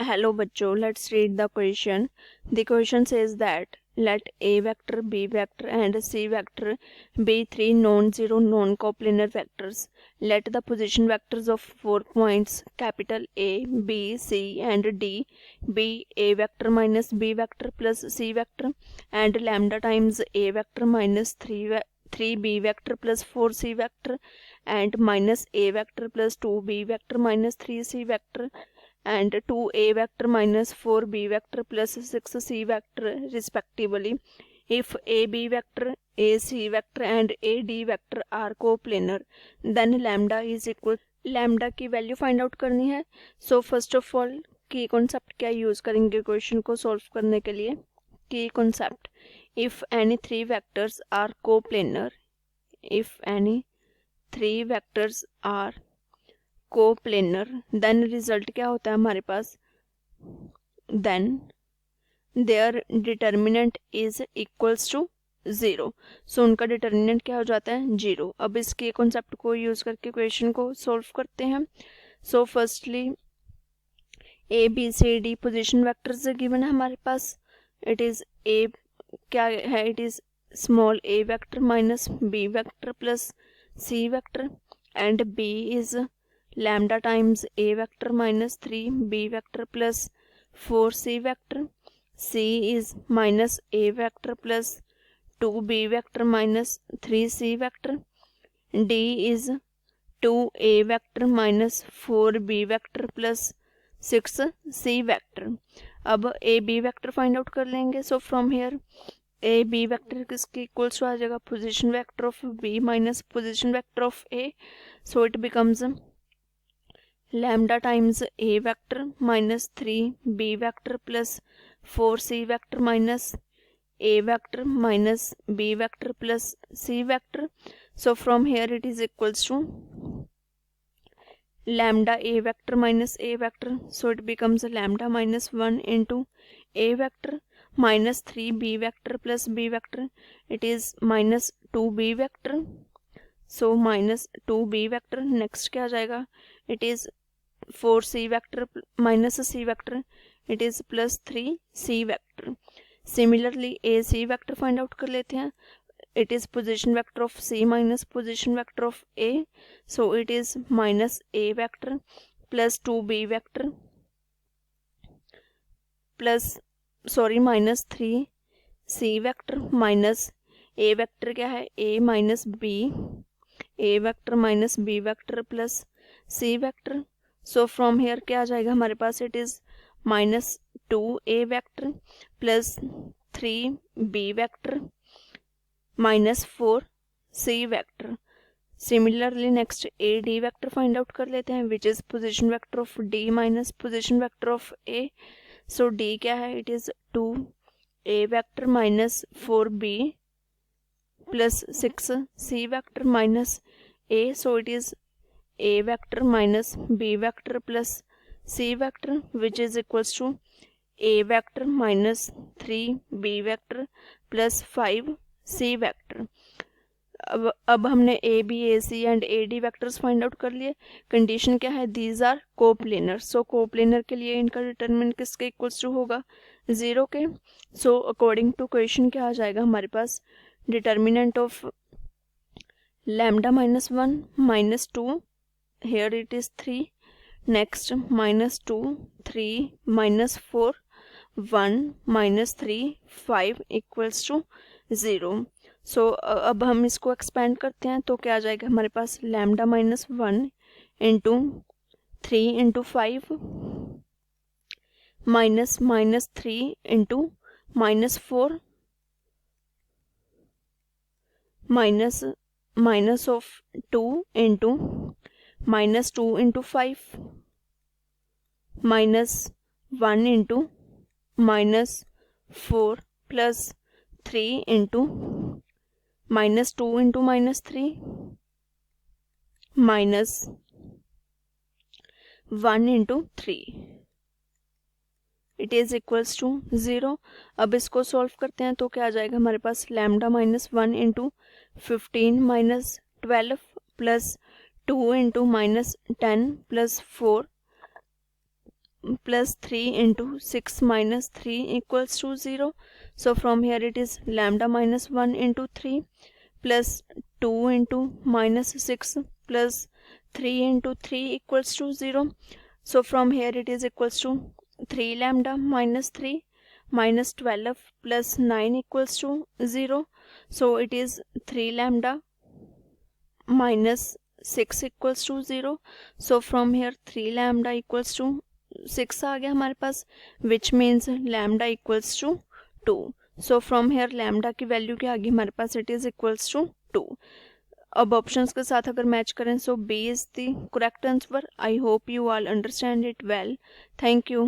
Hello बच्चों, let's read the question. The question says that let A vector, B vector and C vector be three non-zero non-coplanar vectors. Let the position vectors of 4 points capital A, B, C and D be A vector minus B vector plus C vector and lambda times A vector minus 3B vector plus 4C vector and minus A vector plus 2B vector minus 3C vector and 2A vector minus 4B vector plus 6C vector respectively if AB vector, AC vector and AD vector are coplanar, then lambda is equal. Lambda की value find out करनी है. So first of all key concept क्या use करेंगे question को solve करने के लिए. Key concept, if any three vectors are coplanar, if any three vectors are coplanar, then result क्या होता है हमारे पास, then their determinant is equals to 0. So उनका डिटर्मिनेंट क्या हो जाता है, 0. अब इसके कॉन्सेप्ट को यूज करके क्वेश्चन को सॉल्व करते हैं. So firstly A B C D position vectors given है हमारे पास. इट इज ए क्या है, it is small A vector minus B vector plus C vector and B is lambda times A vector minus 3B vector plus 4C vector. C is minus A vector plus 2B vector minus 3C vector. D is 2A vector minus 4B vector plus 6C vector. अब A B vector find out कर लेंगे. सो from hair A B vector किसके equals to आ जाएगा, position vector of B minus position vector of A. So it becomes lambda times A vector minus 3B vector plus 4C vector minus A vector minus B vector plus C vector. So from here it is equals to lambda A vector minus A vector. So it becomes lambda minus 1 into A vector minus 3B vector plus B vector. It is minus 2B vector. So minus 2B vector. Next क्या आ जाएगा, it is 4C vector minus C vector, it is plus 3C vector. Similarly AC vector find out कर लेते हैं. It is position vector of C minus position vector of A. So it is minus A vector plus 2B vector plus minus 3C vector minus A vector क्या है, A minus B, A vector minus B vector plus C vector. So from here क्या आ जाएगा हमारे पास, it is minus 2A vector plus 3B vector minus 4C vector. Similarly next AD vector find out कर लेते हैं, which is position vector of D minus position vector of A. So D क्या है, it is 2A vector minus 4B plus 6C vector minus A. So it is A vector minus B vector plus C vector which is equals to A vector minus 3B vector plus 5C vector. अब हमने A B A C and A D vectors find out कर लिए. Condition क्या है, these are coplanar. So coplanar के लिए इनका determinant किसके इक्वल्स टू होगा, 0 के. सो अकॉर्डिंग टू क्वेश्चन क्या आ जाएगा हमारे पास, determinant of lambda minus 1 minus 2, here it is 3, next minus 2 3 minus 4 1 minus 3 5 equals to 0. सो अब हम इसको एक्सपेंड करते हैं तो क्या आ जाएगा हमारे पास, lambda minus 1 into 3 into 5 minus minus 3 into minus 4 minus minus of 2 into minus 2 into 5 minus 1 into minus 4 plus 3 into minus 2 into minus 3 minus 1 into 3. It is equals to 0. अब इसको सॉल्व करते हैं तो क्या आ जाएगा हमारे पास, lambda minus 1 into 15 minus 12 plus 2 into minus 10 plus 4 plus 3 into 6 minus 3 equals to 0. So from here it is lambda minus 1 into 3 plus 2 into minus 6 plus 3 into 3 equals to 0. So from here it is equals to 3 lambda minus 3 minus 12 plus 9 equals to 0. So it is 3 lambda minus 6 equals to 0. So from here 3 lambda equals to 6 आ गया हमारे पास, which means lambda equals to 2. So from here lambda की value क्या आ गई हमारे पास, it is equals to 2. अब options के साथ अगर मैच करें, so B is the correct answer. I hope you all understand it well. Thank you.